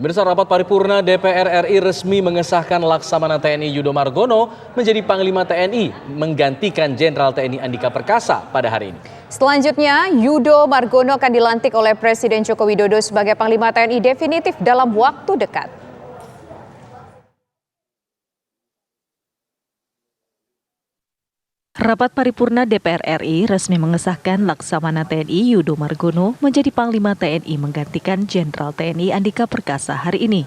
Pemirsa, rapat paripurna DPR RI resmi mengesahkan Laksamana TNI Yudo Margono menjadi Panglima TNI menggantikan Jenderal TNI Andika Perkasa pada hari ini. Selanjutnya, Yudo Margono akan dilantik oleh Presiden Joko Widodo sebagai Panglima TNI definitif dalam waktu dekat. Rapat paripurna DPR RI resmi mengesahkan Laksamana TNI Yudo Margono menjadi Panglima TNI menggantikan Jenderal TNI Andika Perkasa hari ini.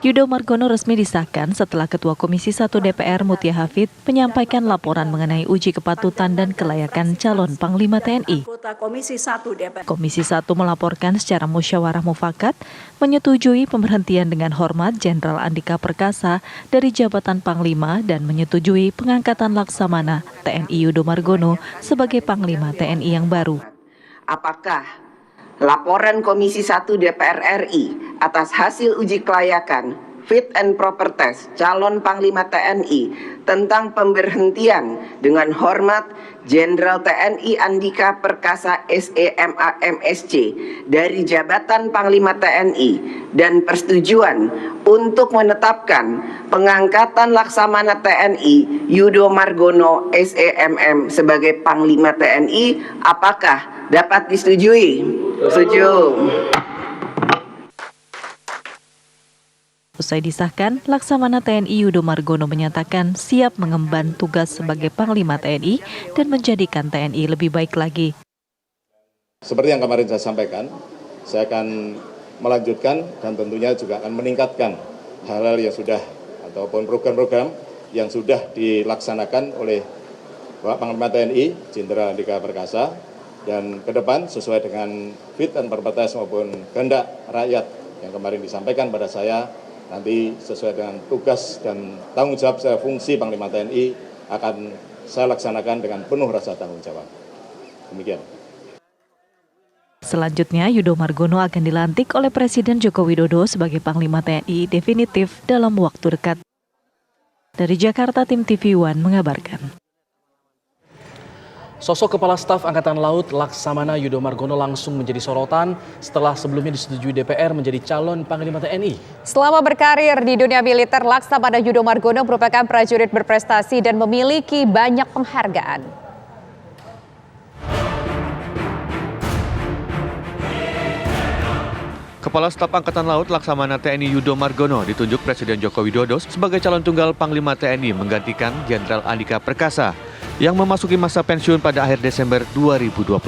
Yudo Margono resmi disahkan setelah Ketua Komisi 1 DPR Mutia Hafid menyampaikan laporan mengenai uji kepatutan dan kelayakan calon Panglima TNI. Komisi 1 melaporkan secara musyawarah mufakat menyetujui pemberhentian dengan hormat Jenderal Andika Perkasa dari jabatan Panglima dan menyetujui pengangkatan Laksamana TNI Yudo Margono sebagai Panglima TNI yang baru. Apakah laporan Komisi 1 DPR RI atas hasil uji kelayakan fit and proper test calon Panglima TNI tentang pemberhentian dengan hormat Jenderal TNI Andika Perkasa SEMA MSC dari jabatan Panglima TNI dan persetujuan untuk menetapkan pengangkatan Laksamana TNI Yudo Margono SEMM sebagai Panglima TNI, apakah dapat disetujui? Setuju. Usai disahkan, Laksamana TNI Yudo Margono menyatakan siap mengemban tugas sebagai Panglima TNI dan menjadikan TNI lebih baik lagi. Seperti yang kemarin saya sampaikan, saya akan melanjutkan dan tentunya juga akan meningkatkan hal-hal yang sudah ataupun program-program yang sudah dilaksanakan oleh Bapak Panglima TNI Jenderal Andika Perkasa, dan ke depan sesuai dengan fit and proper test maupun kehendak rakyat yang kemarin disampaikan pada saya, nanti sesuai dengan tugas dan tanggung jawab saya fungsi Panglima TNI akan saya laksanakan dengan penuh rasa tanggung jawab. Demikian. Selanjutnya, Yudo Margono akan dilantik oleh Presiden Joko Widodo sebagai Panglima TNI definitif dalam waktu dekat. Dari Jakarta, Tim TV One mengabarkan. Sosok Kepala Staf Angkatan Laut Laksamana Yudo Margono langsung menjadi sorotan setelah sebelumnya disetujui DPR menjadi calon Panglima TNI. Selama berkarir di dunia militer, Laksamana Yudo Margono merupakan prajurit berprestasi dan memiliki banyak penghargaan. Kepala Staf Angkatan Laut Laksamana TNI Yudo Margono ditunjuk Presiden Joko Widodo sebagai calon tunggal Panglima TNI menggantikan Jenderal Andika Perkasa yang memasuki masa pensiun pada akhir Desember 2022.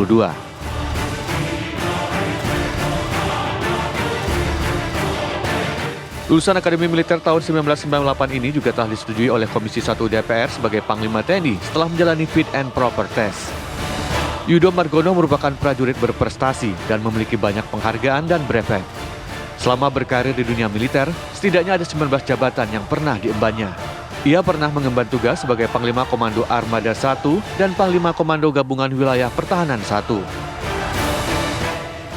Lulusan Akademi Militer tahun 1998 ini juga telah disetujui oleh Komisi 1 DPR sebagai Panglima TNI setelah menjalani fit and proper test. Yudo Margono merupakan prajurit berprestasi dan memiliki banyak penghargaan dan brevet. Selama berkarir di dunia militer, setidaknya ada 19 jabatan yang pernah diembannya. Ia pernah mengemban tugas sebagai Panglima Komando Armada 1 dan Panglima Komando Gabungan Wilayah Pertahanan 1.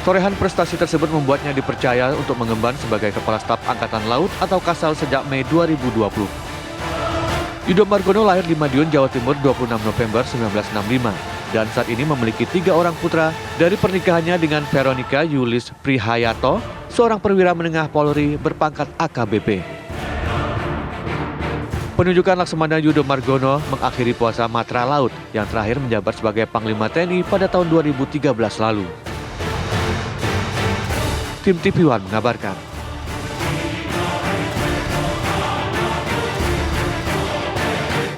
Torehan prestasi tersebut membuatnya dipercaya untuk mengemban sebagai Kepala Staf Angkatan Laut atau Kasal sejak Mei 2020. Yudo Margono lahir di Madiun, Jawa Timur 26 November 1965 dan saat ini memiliki 3 orang putra dari pernikahannya dengan Veronica Yulis Prihayato, seorang perwira menengah Polri berpangkat AKBP. Penunjukan Laksamana Yudo Margono mengakhiri puasa Matra Laut yang terakhir menjabat sebagai Panglima TNI pada tahun 2013 lalu. Tim TV One mengabarkan.